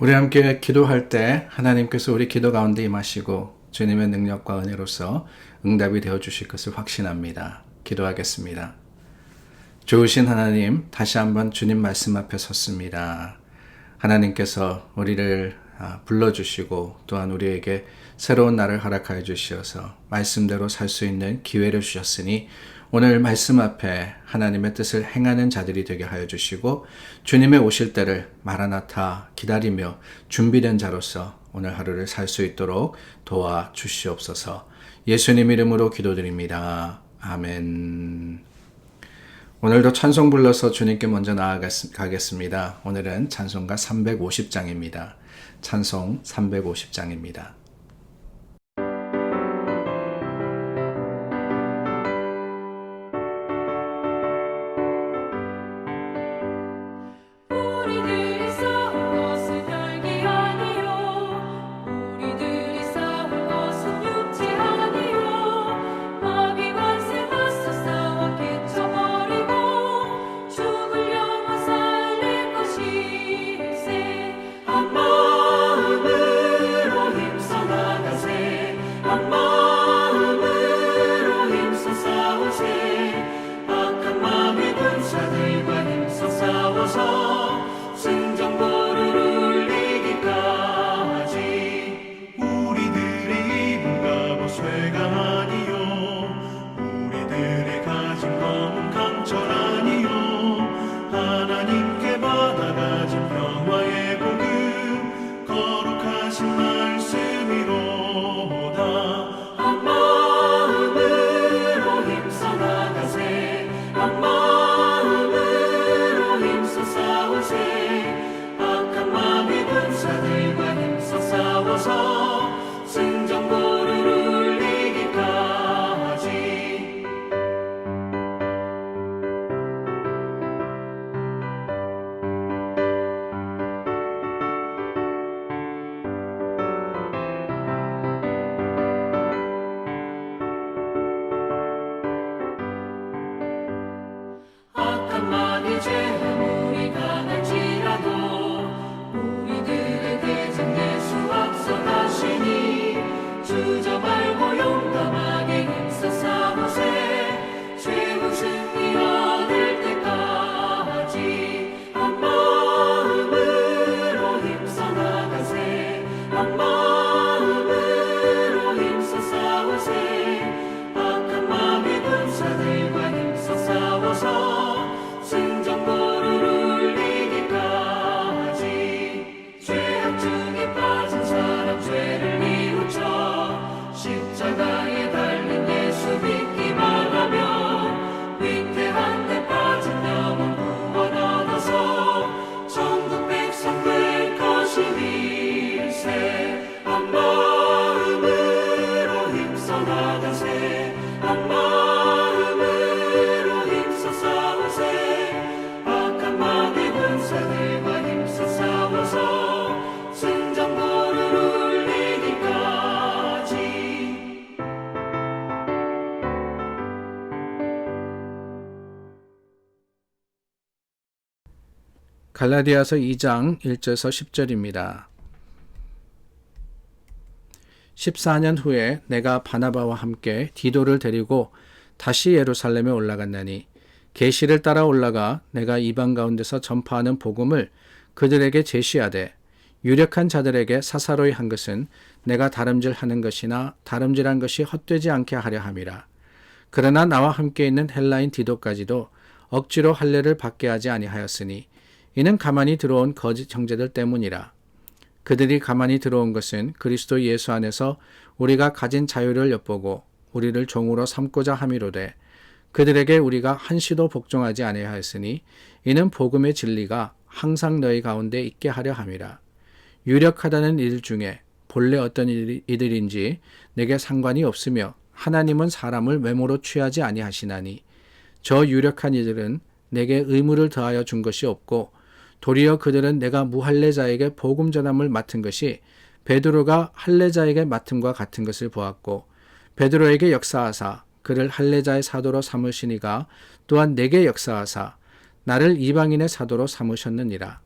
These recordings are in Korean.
우리 함께 기도할 때 하나님께서 우리 기도 가운데 임하시고 주님의 능력과 은혜로서 응답이 되어 주실 것을 확신합니다. 기도하겠습니다. 좋으신 하나님, 다시 한번 주님 말씀 앞에 섰습니다. 하나님께서 우리를 불러주시고 또한 우리에게 새로운 날을 허락하여 주시어서 말씀대로 살 수 있는 기회를 주셨으니 오늘 말씀 앞에 하나님의 뜻을 행하는 자들이 되게 하여 주시고 주님의 오실 때를 마라나타 기다리며 준비된 자로서 오늘 하루를 살 수 있도록 도와 주시옵소서. 예수님 이름으로 기도드립니다. 아멘. 오늘도 찬송 불러서 주님께 먼저 나아가겠습니다. 오늘은 찬송가 350장입니다. 찬송 350장입니다. 갈라디아서 2장 1절에서 10절입니다. 14년 후에 내가 바나바와 함께 디도를 데리고 다시 예루살렘에 올라갔나니 계시를 따라 올라가 내가 이방 가운데서 전파하는 복음을 그들에게 제시하되 유력한 자들에게 사사로이 한 것은 내가 다름질하는 것이나 다름질한 것이 헛되지 않게 하려 함이라. 그러나 나와 함께 있는 헬라인 디도까지도 억지로 할례를 받게 하지 아니하였으니 이는 가만히 들어온 거짓 형제들 때문이라. 그들이 가만히 들어온 것은 그리스도 예수 안에서 우리가 가진 자유를 엿보고 우리를 종으로 삼고자 함이로되 그들에게 우리가 한시도 복종하지 아니하였으니 이는 복음의 진리가 항상 너희 가운데 있게 하려 함이라. 유력하다는 이들 중에 본래 어떤 이들인지 내게 상관이 없으며 하나님은 사람을 외모로 취하지 아니하시나니 저 유력한 이들은 내게 의무를 더하여 준 것이 없고 도리어 그들은 내가 무할례자에게 복음 전함을 맡은 것이 베드로가 할례자에게 맡음과 같은 것을 보았고 베드로에게 역사하사 그를 할례자의 사도로 삼으시니가 또한 내게 역사하사 나를 이방인의 사도로 삼으셨느니라.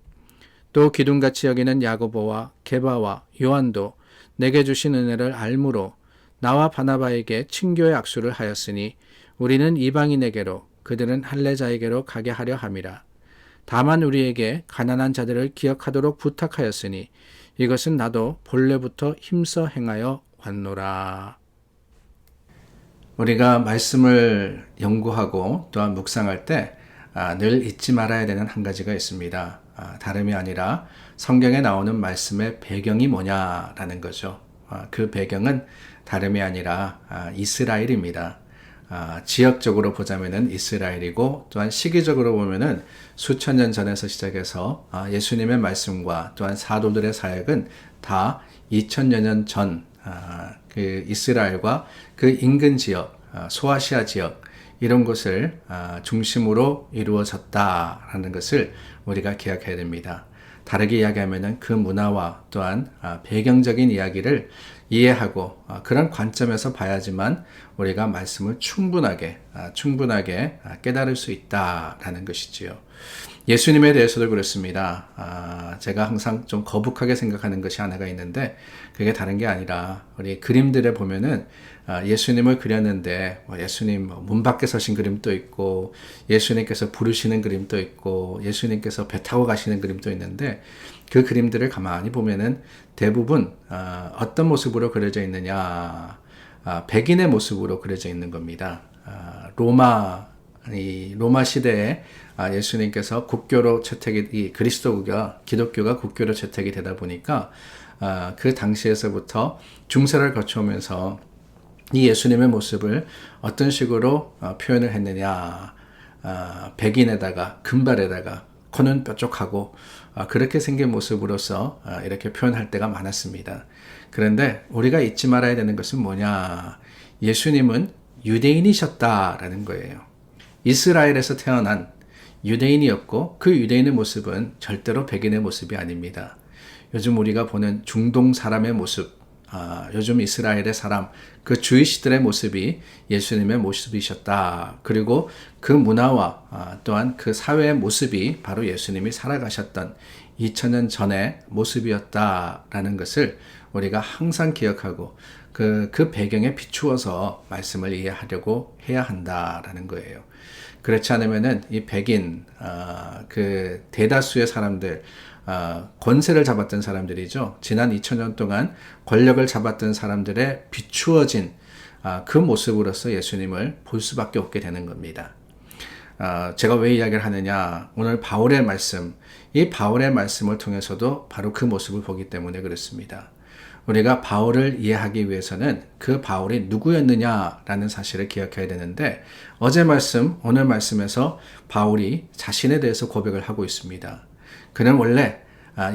또 기둥같이 여기는 야고보와 게바와 요한도 내게 주신 은혜를 알므로 나와 바나바에게 친교의 악수를 하였으니 우리는 이방인에게로 그들은 할례자에게로 가게 하려 함이라. 다만 우리에게 가난한 자들을 기억하도록 부탁하였으니 이것은 나도 본래부터 힘써 행하여 왔노라. 우리가 말씀을 연구하고 또한 묵상할 때 늘 잊지 말아야 되는 한 가지가 있습니다. 다름이 아니라 성경에 나오는 말씀의 배경이 뭐냐라는 거죠. 그 배경은 다름이 아니라 이스라엘입니다. 지역적으로 보자면은 이스라엘이고 또한 시기적으로 보면은 수천 년 전에서 시작해서 예수님의 말씀과 또한 사도들의 사역은 다 2000여 년 전 그 이스라엘과 그 인근 지역, 소아시아 지역 이런 곳을 중심으로 이루어졌다라는 것을 우리가 기억해야 됩니다. 다르게 이야기하면은 그 문화와 또한 배경적인 이야기를 이해하고 그런 관점에서 봐야지만 우리가 말씀을 충분하게 깨달을 수 있다라는 것이지요. 예수님에 대해서도 그렇습니다. 제가 항상 좀 거북하게 생각하는 것이 하나가 있는데 그게 다른 게 아니라 우리 그림들에 보면은 예수님을 그렸는데 예수님 문 밖에 서신 그림도 있고 예수님께서 부르시는 그림도 있고 예수님께서 배 타고 가시는 그림도 있는데 그 그림들을 가만히 보면은 대부분 어떤 모습으로 그려져 있느냐, 백인의 모습으로 그려져 있는 겁니다. 로마 시대에 예수님께서 국교로 채택이 기독교가 국교로 채택이 되다 보니까 그 당시에서부터 중세를 거쳐오면서 이 예수님의 모습을 어떤 식으로 표현을 했느냐, 백인에다가 금발에다가 코는 뾰족하고 그렇게 생긴 모습으로서 이렇게 표현할 때가 많았습니다. 그런데 우리가 잊지 말아야 되는 것은 뭐냐, 예수님은 유대인이셨다라는 거예요. 이스라엘에서 태어난 유대인이었고 그 유대인의 모습은 절대로 백인의 모습이 아닙니다. 요즘 우리가 보는 중동 사람의 모습, 요즘 이스라엘의 사람, 그 주이시들의 모습이 예수님의 모습이셨다. 그리고 그 문화와 또한 그 사회의 모습이 바로 예수님이 살아가셨던 2000년 전의 모습이었다라는 것을 우리가 항상 기억하고 그 배경에 비추어서 말씀을 이해하려고 해야 한다라는 거예요. 그렇지 않으면은 이 백인, 그 대다수의 사람들, 권세를 잡았던 사람들이죠. 지난 2000년 동안 권력을 잡았던 사람들의 비추어진 그 모습으로서 예수님을 볼 수밖에 없게 되는 겁니다. 제가 왜 이야기를 하느냐, 오늘 바울의 말씀, 이 바울의 말씀을 통해서도 바로 그 모습을 보기 때문에 그렇습니다. 우리가 바울을 이해하기 위해서는 그 바울이 누구였느냐라는 사실을 기억해야 되는데 어제 말씀, 오늘 말씀에서 바울이 자신에 대해서 고백을 하고 있습니다. 그는 원래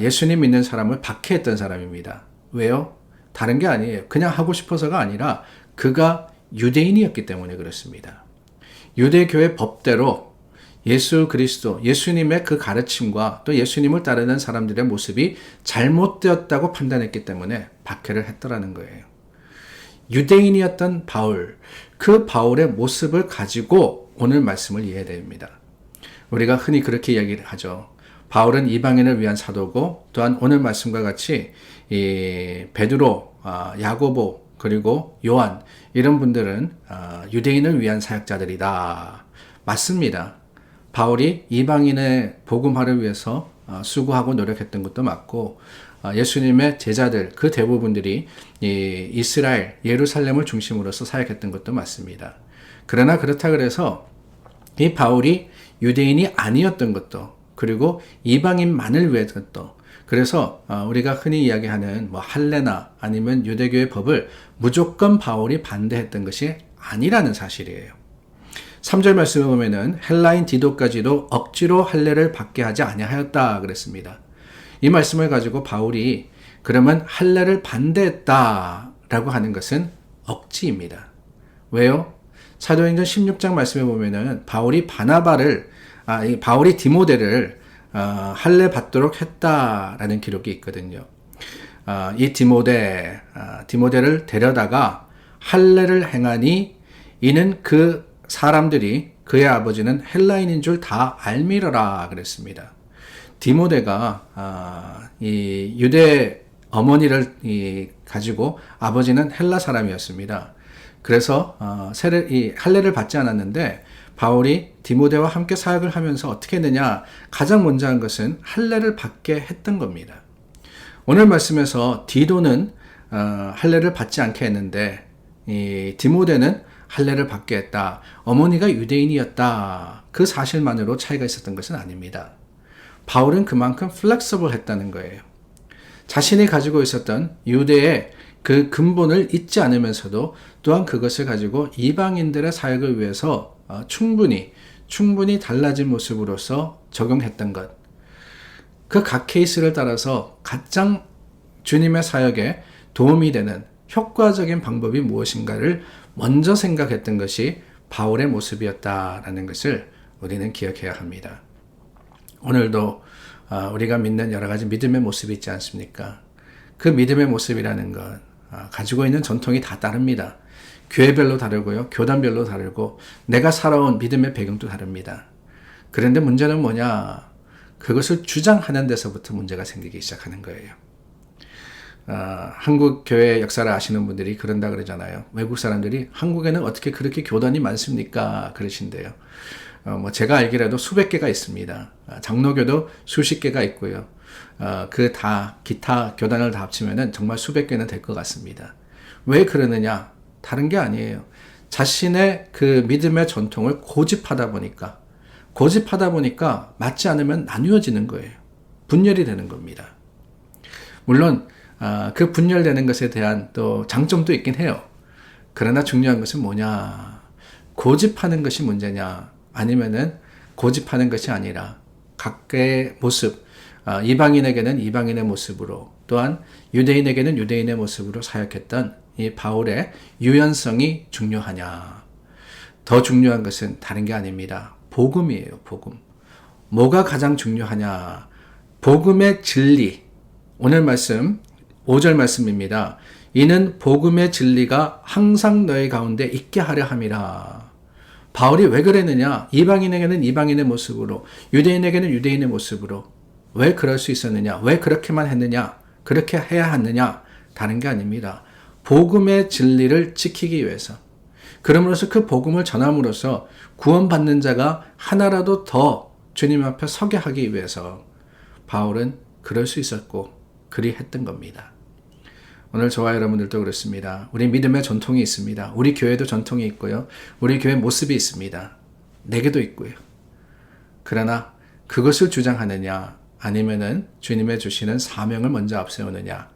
예수님 믿는 사람을 박해했던 사람입니다. 왜요? 다른 게 아니에요. 그냥 하고 싶어서가 아니라 그가 유대인이었기 때문에 그렇습니다. 유대교의 법대로 예수 그리스도, 예수님의 그 가르침과 또 예수님을 따르는 사람들의 모습이 잘못되었다고 판단했기 때문에 박해를 했더라는 거예요. 유대인이었던 바울, 그 바울의 모습을 가지고 오늘 말씀을 이해해야 됩니다. 우리가 흔히 그렇게 이야기를 하죠. 바울은 이방인을 위한 사도고 또한 오늘 말씀과 같이 이 베드로, 야고보 그리고 요한 이런 분들은 유대인을 위한 사역자들이다. 맞습니다. 바울이 이방인의 복음화를 위해서 수고하고 노력했던 것도 맞고 예수님의 제자들 그 대부분들이 이 이스라엘 예루살렘을 중심으로서 사역했던 것도 맞습니다. 그러나 그렇다 그래서 이 바울이 유대인이 아니었던 것도 그리고 이방인만을 위한 것도 그래서 우리가 흔히 이야기하는 뭐 할례나 아니면 유대교의 법을 무조건 바울이 반대했던 것이 아니라는 사실이에요. 3절 말씀에 보면은 헬라인 디도까지도 억지로 할례를 받게 하지 아니하였다 그랬습니다. 이 말씀을 가지고 바울이 그러면 할례를 반대했다라고 하는 것은 억지입니다. 왜요? 사도행전 16장 말씀에 보면은 바울이 디모데를 할례 받도록 했다라는 기록이 있거든요. 이 디모데를 데려다가 할례를 행하니 이는 그 사람들이 그의 아버지는 헬라인인 줄 다 알미러라 그랬습니다. 디모데가 이 유대 어머니를 가지고 아버지는 헬라 사람이었습니다. 그래서 이 할례를 받지 않았는데 바울이 디모데와 함께 사역을 하면서 어떻게 했느냐? 가장 먼저 한 것은 할례를 받게 했던 겁니다. 오늘 말씀에서 디도는 할례를 받지 않게 했는데 이 디모데는 할례를 받게 했다. 어머니가 유대인이었다. 그 사실만으로 차이가 있었던 것은 아닙니다. 바울은 그만큼 플렉서블 했다는 거예요. 자신이 가지고 있었던 유대의 그 근본을 잊지 않으면서도 또한 그것을 가지고 이방인들의 사역을 위해서 충분히 달라진 모습으로서 적용했던 것. 그 각 케이스를 따라서 가장 주님의 사역에 도움이 되는 효과적인 방법이 무엇인가를 먼저 생각했던 것이 바울의 모습이었다라는 것을 우리는 기억해야 합니다. 오늘도 우리가 믿는 여러 가지 믿음의 모습이 있지 않습니까? 그 믿음의 모습이라는 것, 가지고 있는 전통이 다 다릅니다. 교회별로 다르고요, 교단별로 다르고, 내가 살아온 믿음의 배경도 다릅니다. 그런데 문제는 뭐냐? 그것을 주장하는 데서부터 문제가 생기기 시작하는 거예요. 한국 교회 역사를 아시는 분들이 그런다 그러잖아요. 외국 사람들이 한국에는 어떻게 그렇게 교단이 많습니까? 그러신대요. 제가 알기라도 수백 개가 있습니다. 장로교도 수십 개가 있고요. 기타 교단을 다 합치면은 정말 수백 개는 될 것 같습니다. 왜 그러느냐? 다른 게 아니에요. 자신의 그 믿음의 전통을 고집하다 보니까 맞지 않으면 나뉘어지는 거예요. 분열이 되는 겁니다. 물론 그 분열되는 것에 대한 또 장점도 있긴 해요. 그러나 중요한 것은 뭐냐? 고집하는 것이 문제냐? 아니면은 고집하는 것이 아니라 각계의 모습, 이방인에게는 이방인의 모습으로, 또한 유대인에게는 유대인의 모습으로 사역했던 이 바울의 유연성이 중요하냐? 더 중요한 것은 다른 게 아닙니다. 복음이에요, 복음. 뭐가 가장 중요하냐? 복음의 진리. 오늘 말씀 5절 말씀입니다. 이는 복음의 진리가 항상 너희 가운데 있게 하려 함이라. 바울이 왜 그랬느냐? 이방인에게는 이방인의 모습으로, 유대인에게는 유대인의 모습으로. 왜 그럴 수 있었느냐? 왜 그렇게만 했느냐? 그렇게 해야 하느냐? 다른 게 아닙니다. 복음의 진리를 지키기 위해서. 그러므로서 그 복음을 전함으로써 구원받는 자가 하나라도 더 주님 앞에 서게 하기 위해서 바울은 그럴 수 있었고 그리 했던 겁니다. 오늘 저와 여러분들도 그렇습니다. 우리 믿음의 전통이 있습니다. 우리 교회도 전통이 있고요. 우리 교회 모습이 있습니다. 내게도 있고요. 그러나 그것을 주장하느냐 아니면은 주님의 주시는 사명을 먼저 앞세우느냐,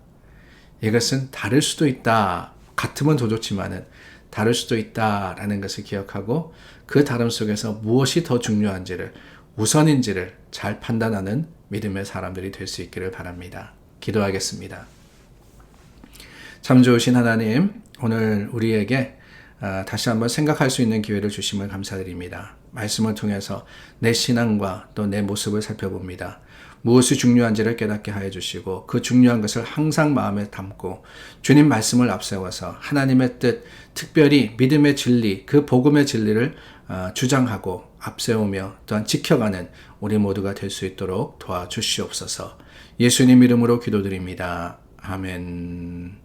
이것은 다를 수도 있다. 같으면 더 좋지만은 다를 수도 있다라는 것을 기억하고 그 다름 속에서 무엇이 더 중요한지를, 우선인지를 잘 판단하는 믿음의 사람들이 될 수 있기를 바랍니다. 기도하겠습니다. 참 좋으신 하나님, 오늘 우리에게 다시 한번 생각할 수 있는 기회를 주심을 감사드립니다. 말씀을 통해서 내 신앙과 또 내 모습을 살펴봅니다. 무엇이 중요한지를 깨닫게 하여 주시고 그 중요한 것을 항상 마음에 담고 주님 말씀을 앞세워서 하나님의 뜻, 특별히 믿음의 진리, 그 복음의 진리를 주장하고 앞세우며 또한 지켜가는 우리 모두가 될 수 있도록 도와주시옵소서. 예수님 이름으로 기도드립니다. 아멘.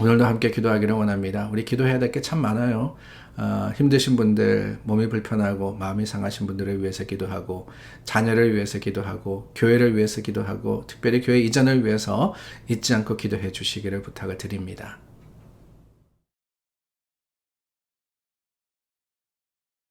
오늘도 함께 기도하기를 원합니다. 우리 기도해야 될 게 참 많아요. 힘드신 분들, 몸이 불편하고 마음이 상하신 분들을 위해서 기도하고, 자녀를 위해서 기도하고, 교회를 위해서 기도하고, 특별히 교회 이전을 위해서 잊지 않고 기도해 주시기를 부탁을 드립니다.